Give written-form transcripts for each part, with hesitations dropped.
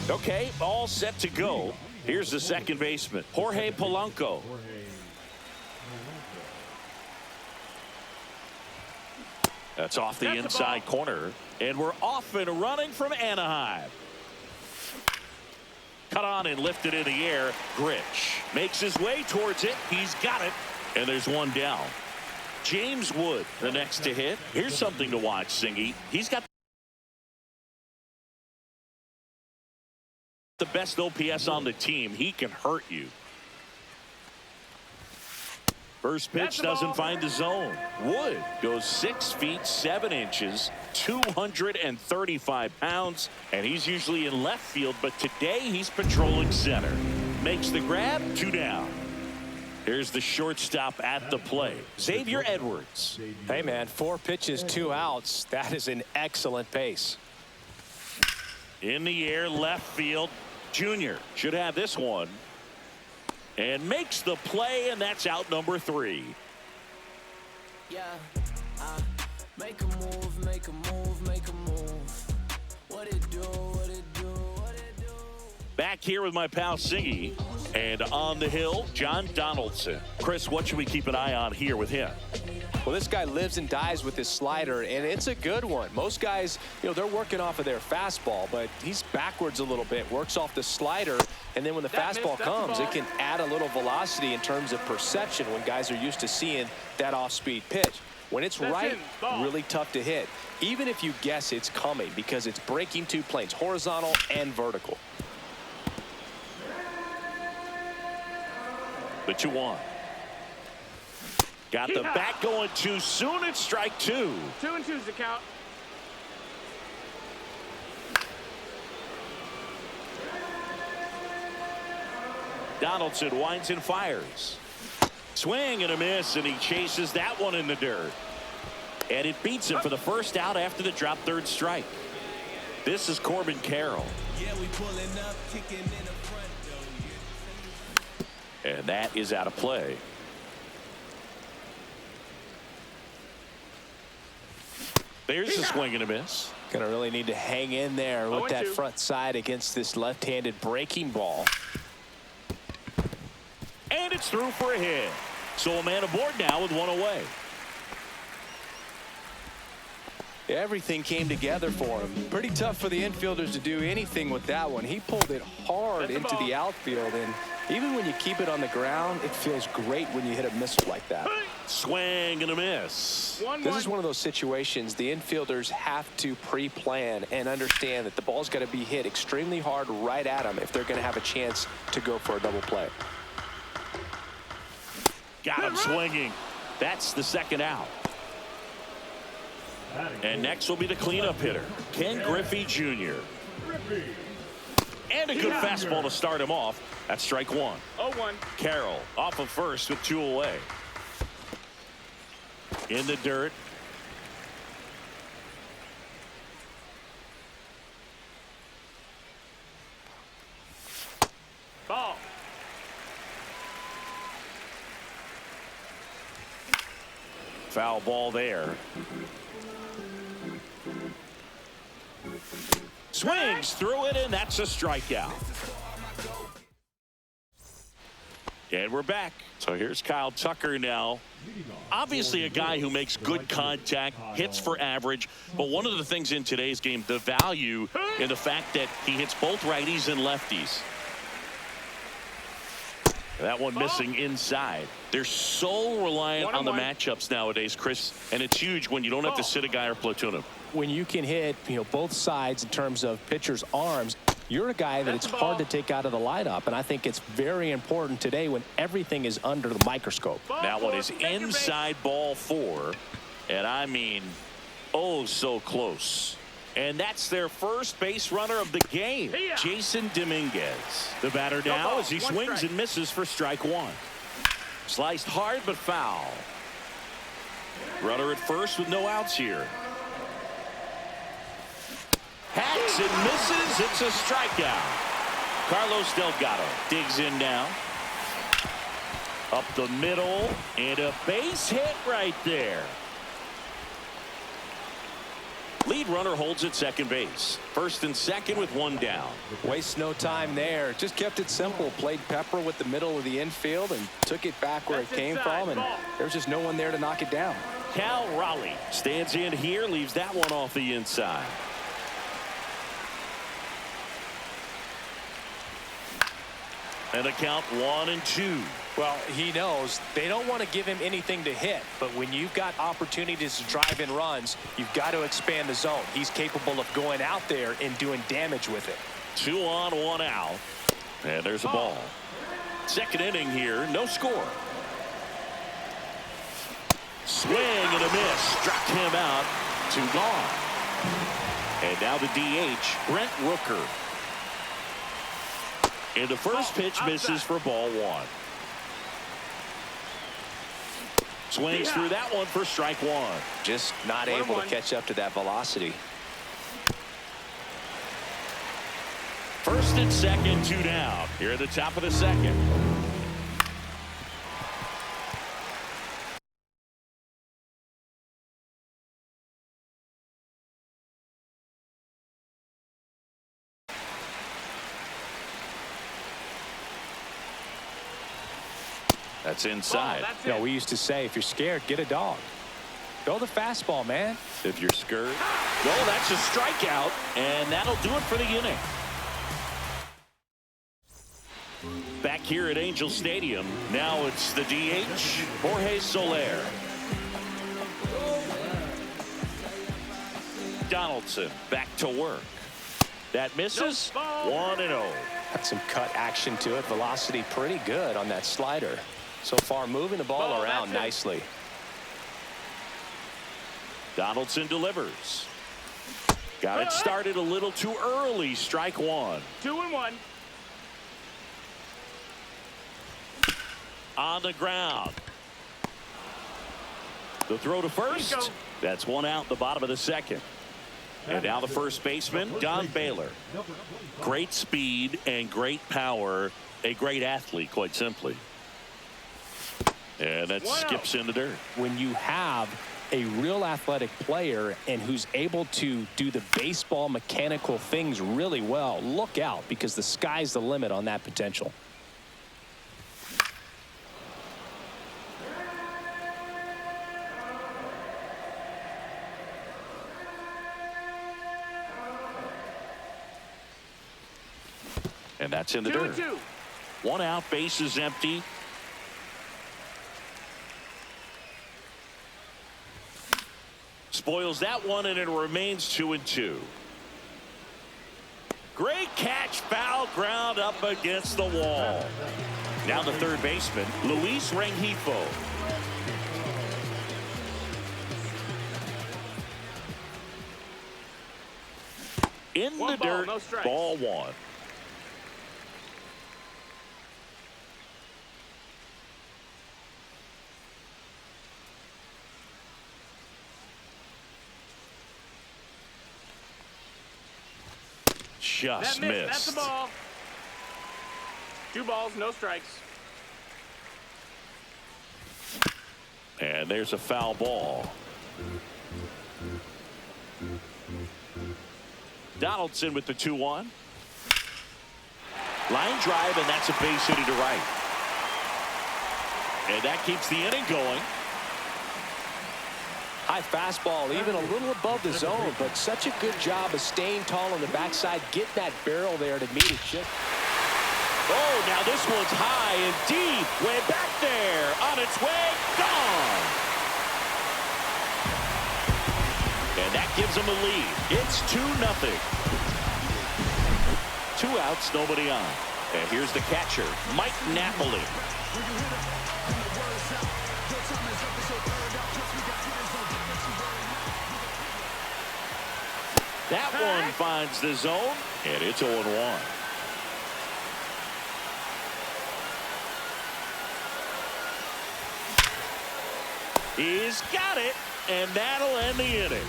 Okay, all set to go. Here's the second baseman, Jorge Polanco. That's off the inside corner. And we're off and running from Anaheim. Cut on and lifted in the air. Grich makes his way towards it. He's got it. And there's one down. James Wood, the next to hit. Here's something to watch, Singy. He's got the best OPS on the team. He can hurt you. First pitch doesn't find the zone. Wood goes 6 feet 7 inches, 235 pounds, and he's usually in left field, but today he's patrolling center. Makes the grab, 2 down. Here's the shortstop at the plate, Xavier Edwards. Hey, man, 4 pitches, 2 outs. That is an excellent pace. In the air, left field. Junior should have this one. And makes the play, and that's out number 3. Yeah, make a move, make a move, make a move. What it do, what it do, what it do. Back here with my pal Singy, and on the hill, John Donaldson. Chris, what should we keep an eye on here with him? Well, this guy lives and dies with his slider, and it's a good one. Most guys, they're working off of their fastball, but he's backwards a little bit, works off the slider, and then when the fastball comes, it can add a little velocity in terms of perception when guys are used to seeing that off-speed pitch. When it's right, really tough to hit, even if you guess it's coming, because it's breaking 2 planes, horizontal and vertical. The 2-1. Got the bat going too soon. It's strike 2. 2-2's the count. Donaldson winds and fires. Swing and a miss, and he chases that one in the dirt. And it beats him for the first out after the drop 3rd strike. This is Corbin Carroll. Yeah, we pulling up, kicking in the front door. And that is out of play. There's a swing and a miss. Gonna really need to hang in there with that front side against this left-handed breaking ball. And it's through for a hit. So a man aboard now with 1 away. Everything came together for him. Pretty tough for the infielders to do anything with that one. He pulled it hard into the outfield, and even when you keep it on the ground, it feels great when you hit a missile like that. Swing and a miss. This is one of those situations the infielders have to pre-plan and understand that the ball's got to be hit extremely hard right at them if they're going to have a chance to go for a double play. Got him swinging. That's the 2nd out. And next will be the cleanup hitter, Ken Griffey Jr. And a good fastball to start him off. That's strike 1. 0-1. Carroll off of first with 2 away. In the dirt. Ball. Foul ball there. Swings through it, and that's a strikeout. And we're back. So here's Kyle Tucker now. Obviously a guy who makes good contact, hits for average, but one of the things in today's game, the value in the fact that he hits both righties and lefties. That one missing inside. They're so reliant on the matchups nowadays, Chris, and it's huge when you don't have to sit a guy or platoon him. When you can hit, both sides in terms of pitchers' arms, you're a guy that it's hard to take out of the lineup, and I think it's very important today when everything is under the microscope. That one is inside ball 4, and I mean, oh, so close. And that's their first base runner of the game, Jason Dominguez. The batter now as he swings and misses for strike 1. Sliced hard but foul. Runner at first with no outs here. Hacks and misses. It's a strikeout. Carlos Delgado digs in now. Up the middle, and a base hit right there. Lead runner holds at second base. First and second with one down. Waste no time there. Just kept it simple. Played pepper with the middle of the infield and took it back where it came from. And there's just no one there to knock it down. Cal Raleigh stands in here, leaves that one off the inside. And a count 1-2. Well, he knows they don't want to give him anything to hit, but when you've got opportunities to drive in runs, you've got to expand the zone. He's capable of going out there and doing damage with it. 2 on, 1 out. And there's a ball. Second inning here, no score. Swing and a miss. Struck him out. 2 gone. And now the DH, Brent Rooker. And the first pitch misses for ball 1. Swings through that one for strike 1. Just not able to catch up to that velocity. First and second, 2 down. Here at the top of the second. That's inside. You know, we used to say, if you're scared, get a dog. Throw the fastball, man. If you're scared. No, that's a strikeout, and that'll do it for the inning. Back here at Angel Stadium, now it's the DH, Jorge Soler. Donaldson back to work. That misses. 1-0. Got some cut action to it. Velocity pretty good on that slider. So far moving the ball around nicely. Donaldson delivers. Got it started a little too early. Strike 1. 2-1. On the ground. The throw to first. That's 1 out, the bottom of the second. And now the first baseman, Don Baylor. Great speed and great power. A great athlete, quite simply. And that skips in the dirt. When you have a real athletic player and who's able to do the baseball mechanical things really well, look out, because the sky's the limit on that potential. And that's in the dirt. 1 out, base is empty. Spoils that one, and it remains 2-2. Great catch, foul ground up against the wall. Now the third baseman, Luis Rengifo. In the dirt, ball 1. Just missed. That's the ball. 2 balls, no strikes. And there's a foul ball. Donaldson with the 2-1. Line drive, and that's a base hit to right. And that keeps the inning going. High fastball, even a little above the zone, but such a good job of staying tall on the backside, get that barrel there to meet it. Oh, now this one's high and deep, way back there, on its way, gone. And that gives them a lead. It's 2-0. 2 outs, nobody on. And here's the catcher, Mike Napoli. That one finds the zone, and it's 0-1. He's got it, and that'll end the inning.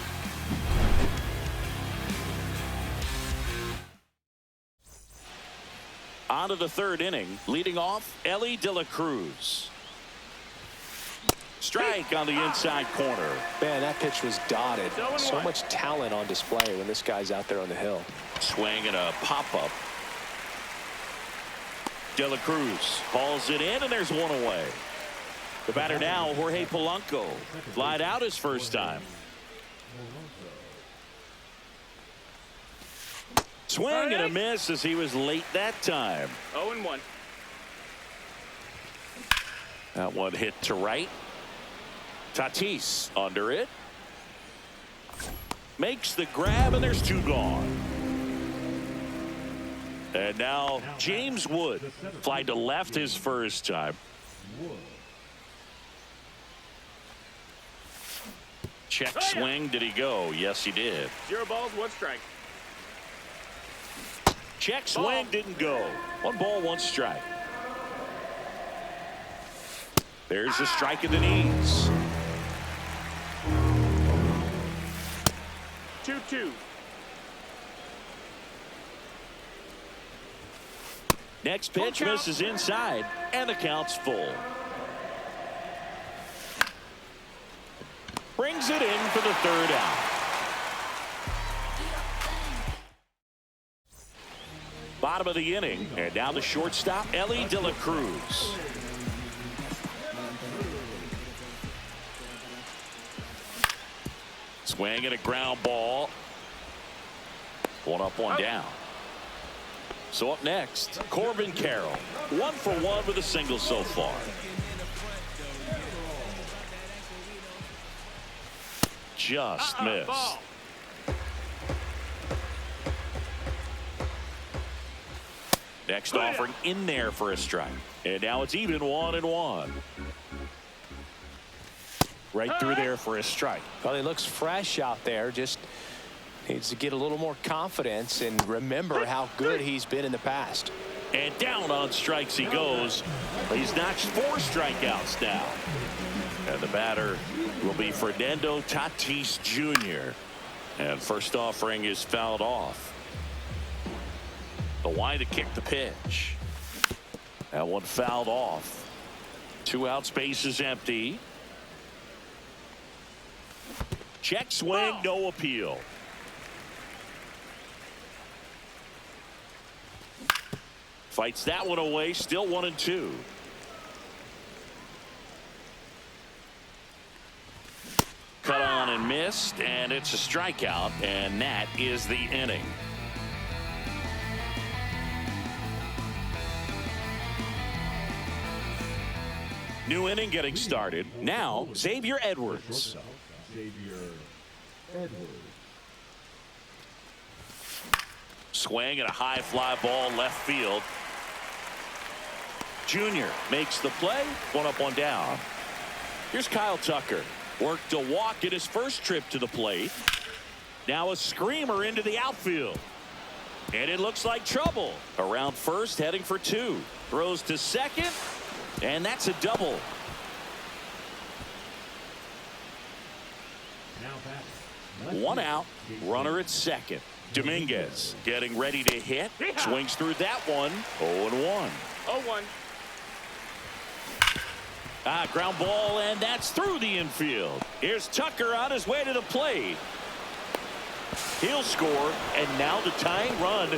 On to the third inning, leading off, Elly De La Cruz. Strike on the inside corner. Man, that pitch was dotted. So much talent on display when this guy's out there on the hill. Swing and a pop-up. De La Cruz hauls it in, and there's one away. The batter now, Jorge Polanco. Flied out his first time. Swing and a miss as he was late that time. 0-1. That one hit to right. Tatis under it. Makes the grab, and there's two gone. And now James Wood flied to left his first time. Check swing. Did he go? Yes, he did. 0 balls, 1 strike. Check swing. Didn't go. 1 ball, 1 strike. There's a strike in the knees. 2-2. Next pitch misses inside, and the count's full. Brings it in for the 3rd out. Bottom of the inning, and now the shortstop, Ellie De La Cruz. Swing and a ground ball. 1 up, 1 down. So up next, Corbin Carroll. 1 for 1 with a single so far. Just missed. Ball. Next offering in there for a strike. And now it's even 1-1. Right through there for a strike. Well, he looks fresh out there. Just needs to get a little more confidence and remember how good he's been in the past. And down on strikes he goes. He's notched 4 strikeouts now. And the batter will be Fernando Tatis Jr. And first offering is fouled off. The wide to kick the pitch. That one fouled off. 2 outs, base is empty. Check swing, no appeal. Fights that one away, still 1-2. Cut on and missed, and it's a strikeout, and that is the inning. New inning getting started. Now, Xavier Edwards. Swing and a high fly ball left field. Junior makes the play. 1 up, 1 down. Here's Kyle Tucker. Worked a walk in his first trip to the plate. Now a screamer into the outfield. And it looks like trouble. Around first, heading for 2. Throws to second. And that's a double. One out. Runner at second. Dominguez getting ready to hit. Swings through that one. 0-1. 0-1. Ground ball, and that's through the infield. Here's Tucker on his way to the plate. He'll score, and now the tying run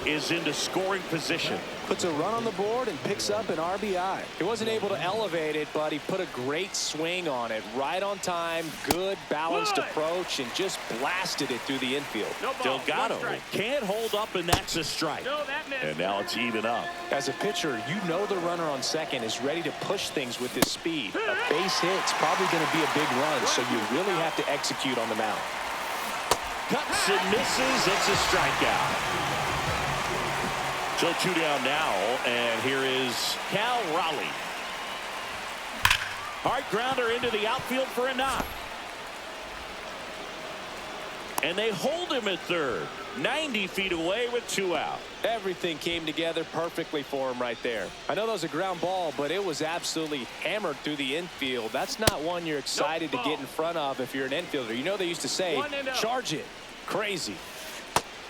is into scoring position. Puts a run on the board and picks up an RBI. He wasn't able to elevate it, but he put a great swing on it. Right on time, good balanced approach, and just blasted it through the infield. No ball, Delgado can't hold up, and that's a strike. No, that missed. And now it's even up. As a pitcher, you know the runner on second is ready to push things with his speed. A base hit's probably going to be a big run, so you really have to execute on the mound. Cuts and misses. It's a strikeout. So 2 down now, and here is Cal Raleigh. Hard grounder into the outfield for a knock. And they hold him at third. 90 feet away with 2 out. Everything came together perfectly for him right there. I know that was a ground ball, but it was absolutely hammered through the infield. That's not one you're excited to get in front of if you're an infielder. You know they used to say, charge it. Crazy.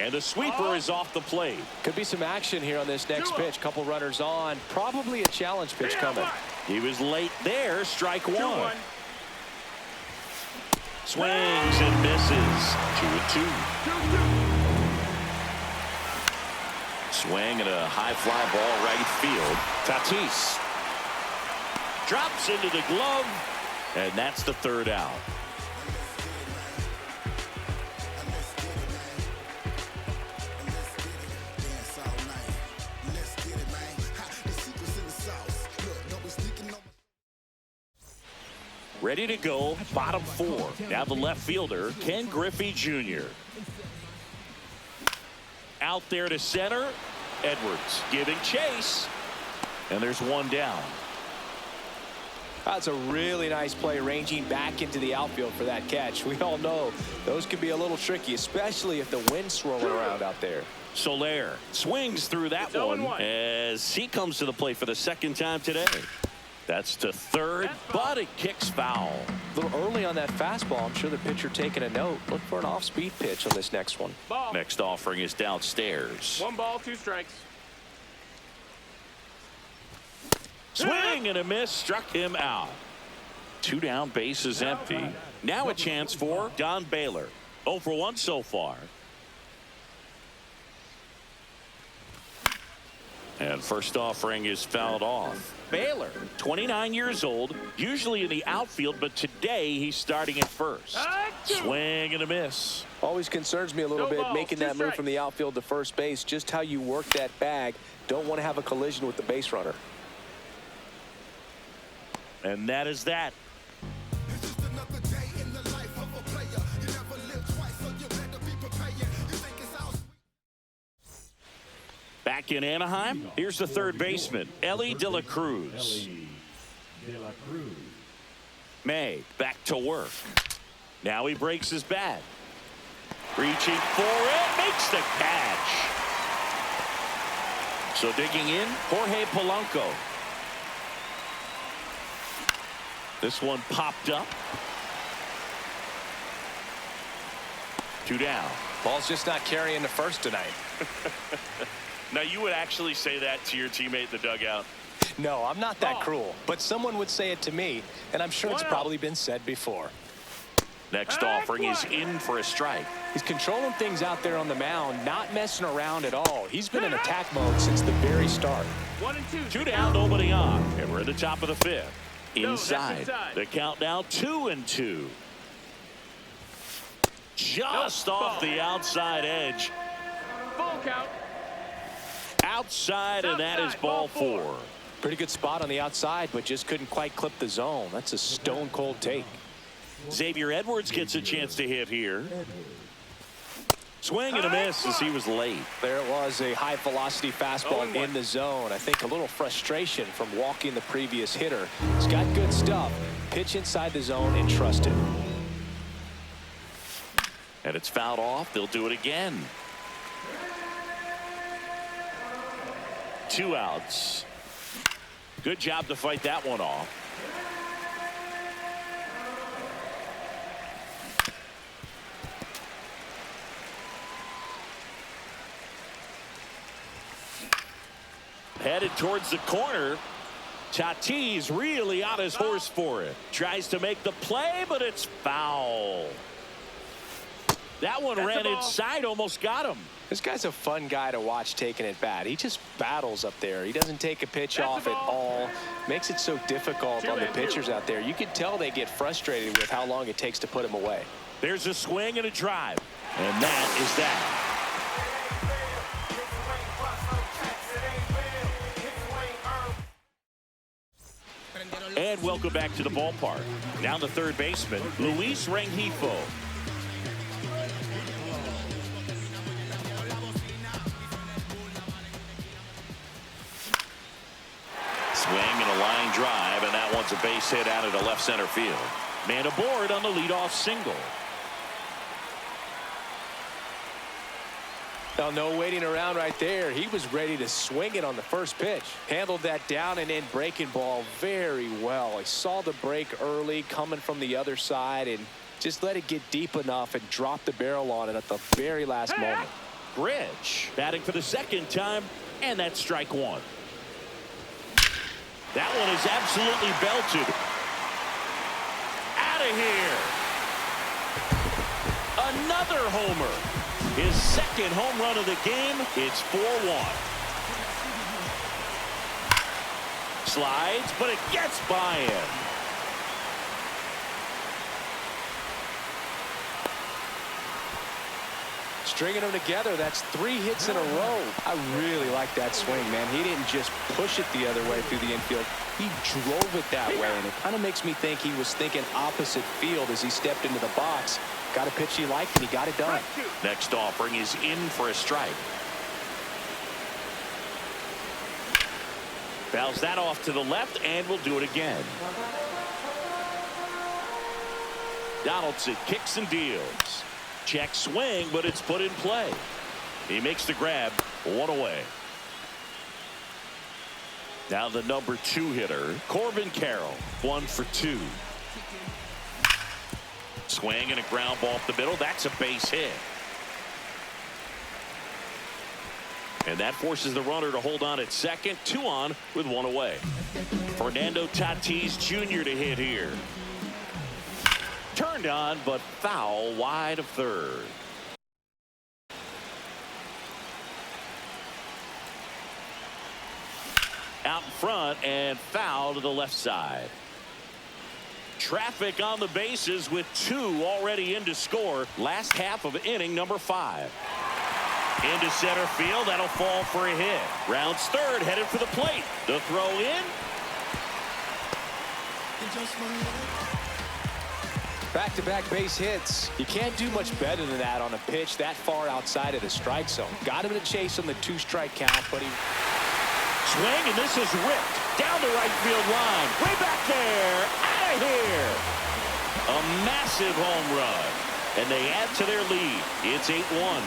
And the sweeper is off the plate. Could be some action here on this next pitch. Couple runners on. Probably a challenge pitch coming. He was late there. Strike 1. Swings and misses. 2-2. Swing and a high fly ball right field. Tatis drops into the glove, and that's the third out. Ready to go, bottom four. Now the left fielder, Ken Griffey Jr. Out there to center. Edwards giving chase. And there's one down. That's a really nice play, ranging back into the outfield for that catch. We all know those can be a little tricky, especially if the wind's swirling around out there. Soler swings through that one as he comes to the plate for the second time today. That's to third, but it kicks foul. A little early on that fastball. I'm sure the pitcher taking a note. Look for an off-speed pitch on this next one. Ball. Next offering is downstairs. 1 ball, 2 strikes. Swing and a miss, struck him out. 2 down, base is empty. Now a chance for Don Baylor. 0 for 1 so far. And first offering is fouled off. Baylor, 29 years old, usually in the outfield, but today he's starting at first. Swing and a miss. Always concerns me a little bit making that move from the outfield to first base. Just how you work that bag. Don't want to have a collision with the base runner. And that is that. Back in Anaheim, here's the third baseman, Ellie De La Cruz. May back to work. Now he breaks his bat. Reaching for it, makes the catch. So digging in, Jorge Polanco. This one popped up. 2 down. Ball's just not carrying the first tonight. Now, you would actually say that to your teammate in the dugout? No, I'm not that cruel, but someone would say it to me, and I'm sure it's probably been said before. Next offering is in for a strike. He's controlling things out there on the mound, not messing around at all. He's been in attack mode since the very start. 1 and 2. 2 down, nobody on, and we're at the top of the 5th. Inside. The count now 2-2. Just off the outside edge. Full count. Outside, and that is ball 4. Pretty good spot on the outside, but just couldn't quite clip the zone. That's a stone cold take. Xavier Edwards gets a chance to hit here. Swing and a miss as he was late. There it was, a high velocity fastball in the zone. I think a little frustration from walking the previous hitter. He's got good stuff. Pitch inside the zone and trust it. And it's fouled off. They'll do it again. 2 outs. Good job to fight that one off. Headed towards the corner. Tatis really on his horse for it. Tries to make the play, but it's foul. That one ran inside, almost got him. This guy's a fun guy to watch taking it bat. He just battles up there. He doesn't take a pitch off at all. Makes it so difficult on the pitchers out there. You can tell they get frustrated with how long it takes to put him away. There's a swing and a drive. And that is that. And welcome back to the ballpark. Now the third baseman, Luis Rengifo. Swing and a line drive, and that one's a base hit out into left center field. Man aboard on the leadoff single. Now, no waiting around right there. He was ready to swing it on the first pitch. Handled that down and in breaking ball very well. He saw the break early coming from the other side and just let it get deep enough and drop the barrel on it at the very last moment. Rich batting for the second time, and that's strike 1. That one is absolutely belted. Out of here. Another homer. His second home run of the game. It's 4-1. Slides, but it gets by him. Stringing them together, that's 3 hits in a row. I really like that swing, man. He didn't just push it the other way through the infield. He drove it that way, and it kind of makes me think he was thinking opposite field as he stepped into the box. Got a pitch he liked, and he got it done. Next offering is in for a strike. Fouls that off to the left, and will do it again. Donaldson kicks and deals. Check swing, but it's put in play. He makes the grab, 1 away. Now the number 2 hitter, Corbin Carroll, 1 for 2. Swing and a ground ball up the middle. That's a base hit. And that forces the runner to hold on at second. 2 on with 1 away. Fernando Tatis Jr. to hit here. Turned on, but foul wide of third. Out in front and foul to the left side. Traffic on the bases with 2 already in to score. Last half of inning number 5. Into center field. That'll fall for a hit. Rounds third, headed for the plate. The throw in. Back-to-back base hits. You can't do much better than that on a pitch that far outside of the strike zone. Got him to chase on the 2-strike count, but he... Swing, and this is ripped down the right field line. Way back there. Out of here. A massive home run. And they add to their lead. It's 8-1.